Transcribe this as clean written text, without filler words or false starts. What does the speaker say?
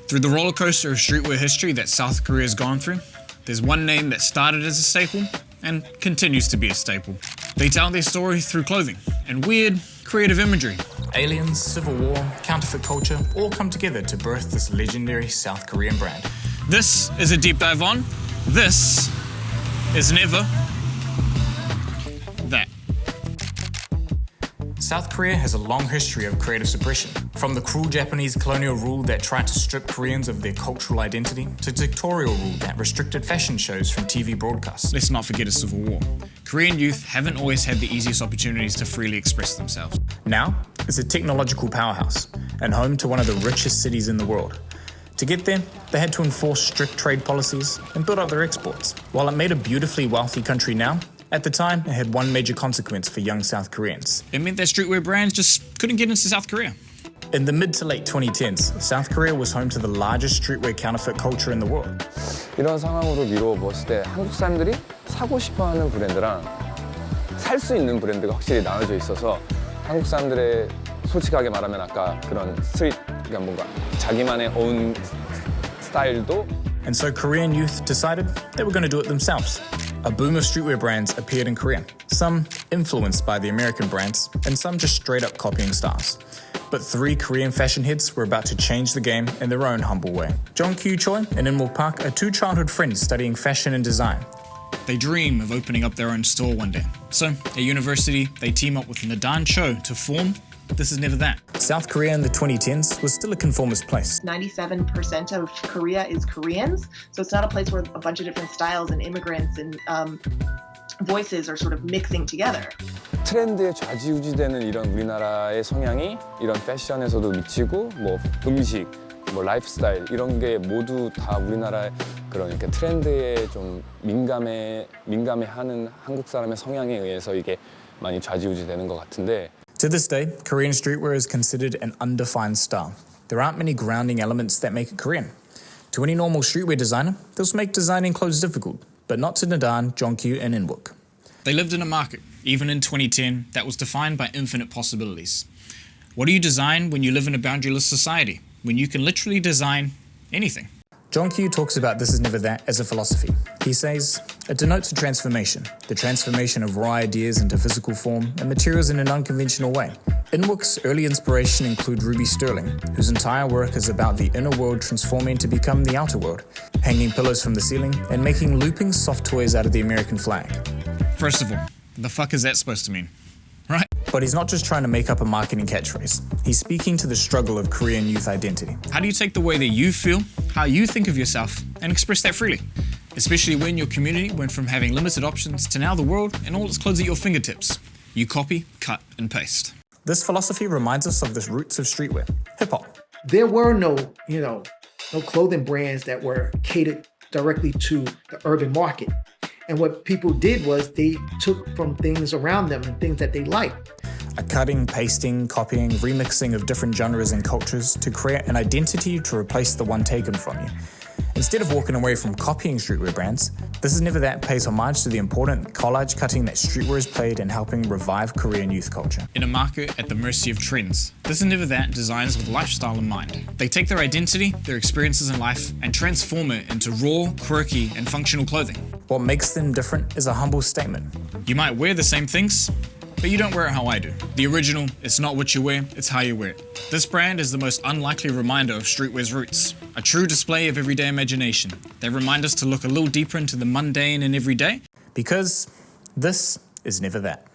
Through the roller coaster of streetwear history that South Korea has gone through, there's one name that started as a staple and continues to be a staple. They tell their story through clothing and weird, creative imagery. Aliens, civil war, counterfeit culture all come together to birth this legendary South Korean brand. This is a deep dive on. This is never that. South Korea has a long history of creative suppression, from the cruel Japanese colonial rule that tried to strip Koreans of their cultural identity, to dictatorial rule that restricted fashion shows from TV broadcasts. Let's not forget a civil war. Korean youth haven't always had the easiest opportunities to freely express themselves. Now, it's a technological powerhouse and home to one of the richest cities in the world. To get there, they had to enforce strict trade policies and build up their exports. While it made a beautifully wealthy country now, at the time, it had one major consequence for young South Koreans. It meant that streetwear brands just couldn't get into South Korea. In the mid to late 2010s, South Korea was home to the largest streetwear counterfeit culture in the world. 이런 상황으로 미루어 봤을 때 한국 사람들이 사고 싶어하는 브랜드랑 살 수 있는 브랜드가 확실히 나눠져 있어서 한국 사람들의 솔직하게 말하면 아까 그런 스트릿 그러니까 뭔가 자기만의 own 스타일도. And so Korean youth decided they were going to do it themselves. A boom of streetwear brands appeared in Korea, some influenced by the American brands, and some just straight up copying styles. But three Korean fashion heads were about to change the game in their own humble way. Jongkyu Choi and In-wook Park are two childhood friends studying fashion and design. They dream of opening up their own store one day. So, at university, they team up with Nadan Cho to form Thisisneverthat. South Korea in the 2010s was still a conformist place. 97% of Korea is Koreans, so it's not a place where a bunch of different styles and immigrants and voices are sort of mixing together. 트렌드에 좌지우지되는 이런 우리나라의 성향이 이런 패션에서도 미치고 뭐 음식, 뭐 라이프스타일 이런 게 모두 다 우리나라의 그런 이렇게 트렌드에 좀 민감해하는 한국 사람의 성향에 의해서 이게 많이 좌지우지되는 것 같은데. To this day, Korean streetwear is considered an undefined style. There aren't many grounding elements that make it Korean. To any normal streetwear designer, this will make designing clothes difficult, but not to Nadan, Jongkyu, and In-wook. They lived in a market, even in 2010, that was defined by infinite possibilities. What do you design when you live in a boundaryless society, when you can literally design anything? Jongkyu talks about Thisisneverthat as a philosophy. He says, it denotes a transformation, the transformation of raw ideas into physical form and materials in an unconventional way. In-wook's early inspiration include Ruby Sterling, whose entire work is about the inner world transforming to become the outer world, hanging pillows from the ceiling and making looping soft toys out of the American flag. First of all, the fuck is that supposed to mean? Right? But he's not just trying to make up a marketing catchphrase. He's speaking to the struggle of Korean youth identity. How do you take the way that you feel, how you think of yourself, and express that freely? Especially when your community went from having limited options to now the world and all its clothes at your fingertips. You copy, cut, and paste. This philosophy reminds us of the roots of streetwear, hip-hop. There were no clothing brands that were catered directly to the urban market. And what people did was they took from things around them and things that they liked. A cutting, pasting, copying, remixing of different genres and cultures to create an identity to replace the one taken from you. Instead of walking away from copying streetwear brands, Thisisneverthat pays homage to the important collage cutting that streetwear has played in helping revive Korean youth culture. In a market at the mercy of trends, Thisisneverthat designs with lifestyle in mind. They take their identity, their experiences in life, and transform it into raw, quirky, and functional clothing. What makes them different is a humble statement. You might wear the same things, but you don't wear it how I do. The original, it's not what you wear, it's how you wear it. This brand is the most unlikely reminder of streetwear's roots, a true display of everyday imagination. They remind us to look a little deeper into the mundane and everyday. Because this is never that.